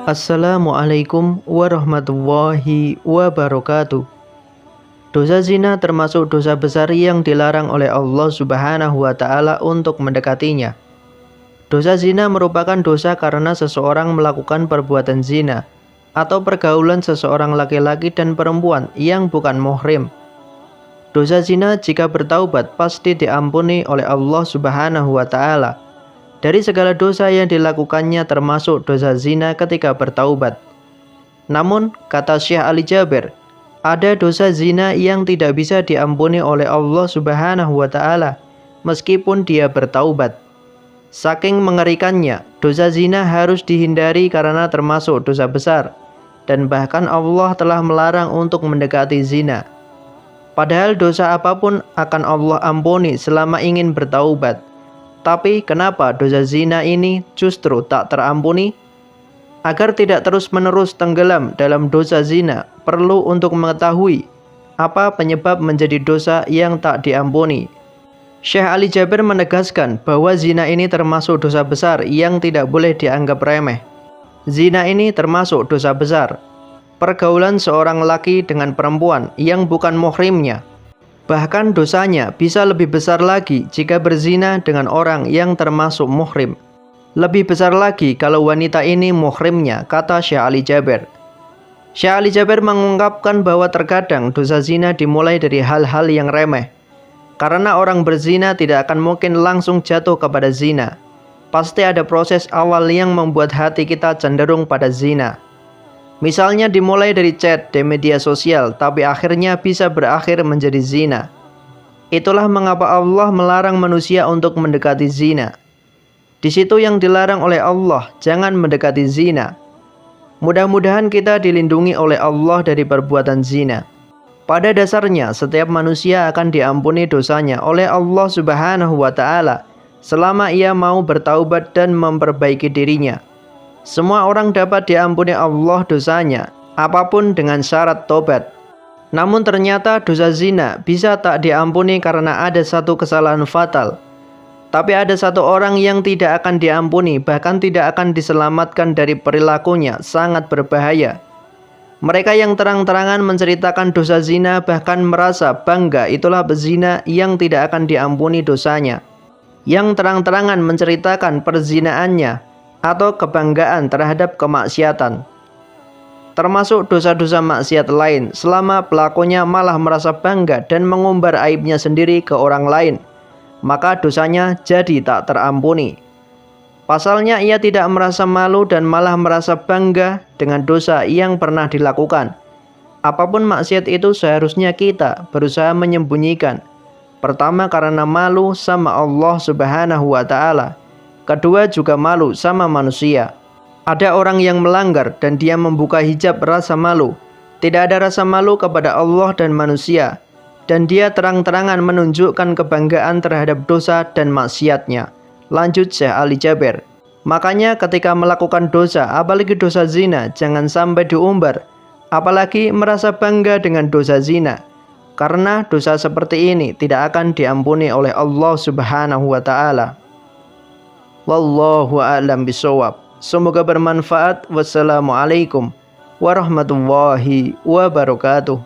Assalamualaikum warahmatullahi wabarakatuh. Dosa zina termasuk dosa besar yang dilarang oleh Allah Subhanahu wa Ta'ala untuk mendekatinya. Dosa zina merupakan dosa karena seseorang melakukan perbuatan zina atau pergaulan seseorang laki-laki dan perempuan yang bukan muhrim. Dosa zina jika bertaubat pasti diampuni oleh Allah Subhanahu wa Ta'ala. Dari segala dosa yang dilakukannya termasuk dosa zina ketika bertaubat. Namun, kata Syekh Ali Jaber, ada dosa zina yang tidak bisa diampuni oleh Allah Subhanahu wa Ta'ala meskipun dia bertaubat. Saking mengerikannya, dosa zina harus dihindari karena termasuk dosa besar, dan bahkan Allah telah melarang untuk mendekati zina. Padahal dosa apapun akan Allah ampuni selama ingin bertaubat. Tapi kenapa dosa zina ini justru tak terampuni? Agar tidak terus-menerus tenggelam dalam dosa zina, perlu untuk mengetahui apa penyebab menjadi dosa yang tak diampuni. Syekh Ali Jaber menegaskan bahwa zina ini termasuk dosa besar yang tidak boleh dianggap remeh. Zina ini termasuk dosa besar. Pergaulan seorang laki dengan perempuan yang bukan muhrimnya. Bahkan dosanya bisa lebih besar lagi jika berzina dengan orang yang termasuk muhrim. Lebih besar lagi kalau wanita ini muhrimnya, kata Syekh Ali Jaber. Syekh Ali Jaber mengungkapkan bahwa terkadang dosa zina dimulai dari hal-hal yang remeh. Karena orang berzina tidak akan mungkin langsung jatuh kepada zina. Pasti ada proses awal yang membuat hati kita cenderung pada zina. Misalnya dimulai dari chat di media sosial, tapi akhirnya bisa berakhir menjadi zina. Itulah mengapa Allah melarang manusia untuk mendekati zina. Di situ yang dilarang oleh Allah, jangan mendekati zina. Mudah-mudahan kita dilindungi oleh Allah dari perbuatan zina. Pada dasarnya, setiap manusia akan diampuni dosanya oleh Allah Subhanahu wa Ta'ala selama ia mau bertaubat dan memperbaiki dirinya. Semua orang dapat diampuni Allah dosanya, apapun dengan syarat tobat. Namun ternyata dosa zina bisa tak diampuni karena ada satu kesalahan fatal. Tapi ada satu orang yang tidak akan diampuni, bahkan tidak akan diselamatkan dari perilakunya, sangat berbahaya. Mereka yang terang-terangan menceritakan dosa zina bahkan merasa bangga itulah pezina yang tidak akan diampuni dosanya. Yang terang-terangan menceritakan perzinaannya atau kebanggaan terhadap kemaksiatan. Termasuk dosa-dosa maksiat lain selama pelakunya malah merasa bangga dan mengumbar aibnya sendiri ke orang lain, maka dosanya jadi tak terampuni. Pasalnya ia tidak merasa malu dan malah merasa bangga dengan dosa yang pernah dilakukan. Apapun maksiat itu seharusnya kita berusaha menyembunyikan. Pertama karena malu sama Allah Subhanahu wa Ta'ala. Kedua juga malu sama manusia. Ada orang yang melanggar dan dia membuka hijab rasa malu. Tidak ada rasa malu kepada Allah dan manusia. Dan dia terang-terangan menunjukkan kebanggaan terhadap dosa dan maksiatnya. Lanjut Syekh Ali Jaber. Makanya ketika melakukan dosa, apalagi dosa zina, jangan sampai diumbar. Apalagi merasa bangga dengan dosa zina. Karena dosa seperti ini tidak akan diampuni oleh Allah Subhanahu wa Ta'ala. Wallahu a'lam bishawab. Semoga bermanfaat. Wassalamualaikum warahmatullahi wabarakatuh.